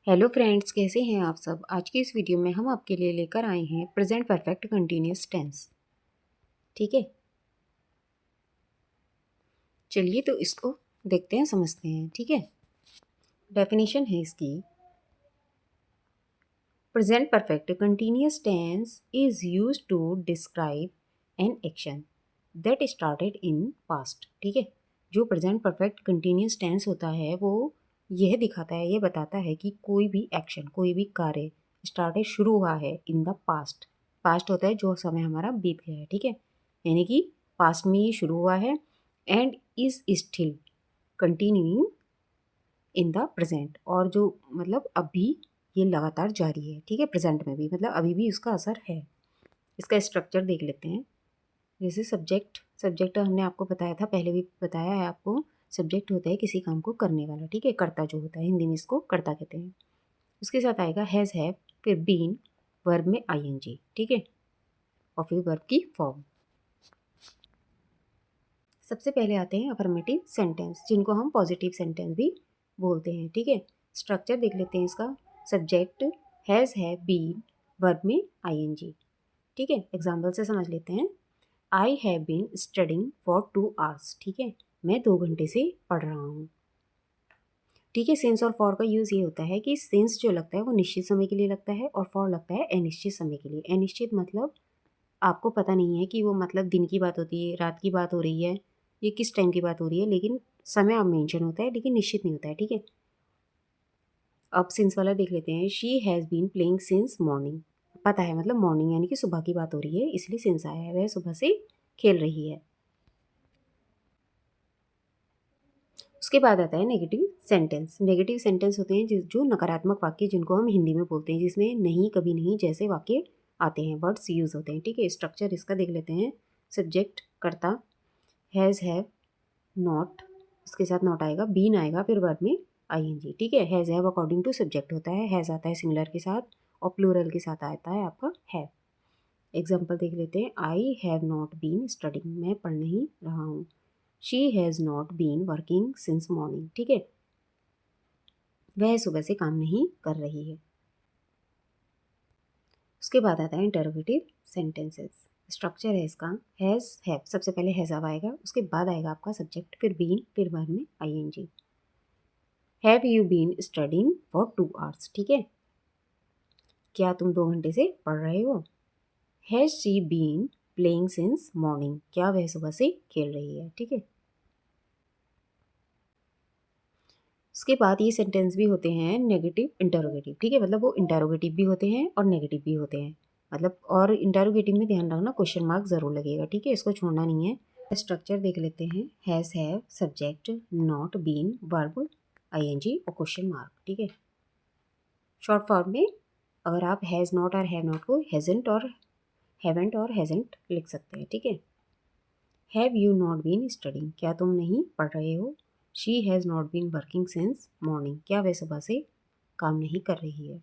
Hello friends, कैसे हैं आप सब। आज की इस वीडियो में हम आपके लिए लेकर आए हैं प्रेजेंट परफेक्ट कंटिन्यूअस टेंस। ठीक है, चलिए तो इसको देखते हैं, समझते हैं। ठीक है, डेफिनेशन है इसकी। Present perfect continuous tense is used to describe an action that started in past. ठीक है, जो प्रेजेंट परफेक्ट कंटिन्यूअस टेंस होता है वो यह दिखाता है, यह बताता है कि कोई भी एक्शन, कोई भी कार्य स्टार्टेड, शुरू हुआ है इन द पास्ट। पास्ट होता है जो समय हमारा बीत गया है। ठीक है, यानी कि पास्ट में ये शुरू हुआ है and is still continuing in the present, और जो मतलब अभी ये लगातार जारी है। ठीक है, प्रेजेंट में भी मतलब अभी भी उसका असर है। इसका स्ट्रक्चर देख लेते हैं। जैसे सब्जेक्ट, सब्जेक्ट हमने आपको बताया था, पहले भी बताया है आपको। सब्जेक्ट होता है किसी काम को करने वाला। ठीक है, कर्ता जो होता है, हिंदी में इसको कर्ता कहते हैं। उसके साथ आएगा हैज़, हैव, फिर बीन, वर्ब में आईएनजी। ठीक है, और फिर वर्ब की फॉर्म। सबसे पहले आते हैं अफर्मेटिव सेंटेंस, जिनको हम पॉजिटिव सेंटेंस भी बोलते हैं। ठीक है, स्ट्रक्चर देख लेते हैं इसका। Subject has, have, been, verb में आईएनजी। ठीक है, एग्जाम्पल से समझ लेते हैं। I have been studying for 2 hours. ठीक है, मैं 2 घंटे से पढ़ रहा हूँ। ठीक है, सिंस और फॉर का यूज़ ये होता है कि सिंस जो लगता है वो निश्चित समय के लिए लगता है और फॉर लगता है अनिश्चित समय के लिए। अनिश्चित मतलब आपको पता नहीं है कि वो मतलब दिन की बात होती है, रात की बात हो रही है, ये किस टाइम की बात हो रही है, लेकिन समय अब मेंशन होता है, लेकिन निश्चित नहीं होता है। ठीक है, अब सिंस वाला देख लेते हैं। She has been playing since morning. पता है मतलब मॉर्निंग यानी कि सुबह की बात हो रही है, इसलिए सिंस आया है, वह सुबह से खेल रही है। उसके बाद आता है नेगेटिव सेंटेंस। नेगेटिव सेंटेंस होते हैं जो नकारात्मक वाक्य, जिनको हम हिंदी में बोलते हैं, जिसमें नहीं, कभी नहीं जैसे वाक्य आते हैं, वर्ड्स यूज होते हैं। ठीक है, स्ट्रक्चर इसका देख लेते हैं। सब्जेक्ट कर्ता, हैज़, हैव, नॉट, उसके साथ नॉट आएगा, बीन आएगा, फिर वर्ब में आईएनजी। ठीक है, has, have according to subject होता है। हैज़ आता है सिंगुलर के साथ और प्लूरल के साथ आता है आपका हैव। एग्जाम्पल देख लेते हैं। I have not been studying, मैं पढ़ नहीं रहा हूँ। She has not been working since morning. ठीक है, वह सुबह से काम नहीं कर रही है। उसके बाद आता है इंटरोगेटिव सेंटेंसेस। स्ट्रक्चर है इसका। हैज़, हैव, सबसे पहले हैज़ आएगा, उसके बाद आएगा आपका सब्जेक्ट, फिर बीन, फिर वर्ब में ING. Have you been studying for 2 hours. ठीक है, क्या तुम 2 घंटे से पढ़ रहे हो। Has she been playing since morning, क्या वह सुबह से खेल रही है। ठीक है, उसके बाद ये सेंटेंस भी होते हैं नेगेटिव इंटरोगेटिव। ठीक है, मतलब वो इंटरोगेटिव भी होते हैं और नेगेटिव भी होते हैं। मतलब और इंटरोगेटिव में ध्यान रखना, क्वेश्चन मार्क जरूर लगेगा। ठीक है, इसको छोड़ना नहीं है। स्ट्रक्चर देख लेते हैं। Has, have, subject, not, been, verb, ING और क्वेश्चन मार्क। ठीक है, शॉर्ट फॉर्म में अगर आप हैज़ नॉट और हैव नॉट को हैज़ेंट और हैवेंट और हैज़ेंट लिख सकते हैं। ठीक है, have you not been studying, क्या तुम नहीं पढ़ रहे हो। She has not been working since morning, क्या वह सुबह से काम नहीं कर रही है।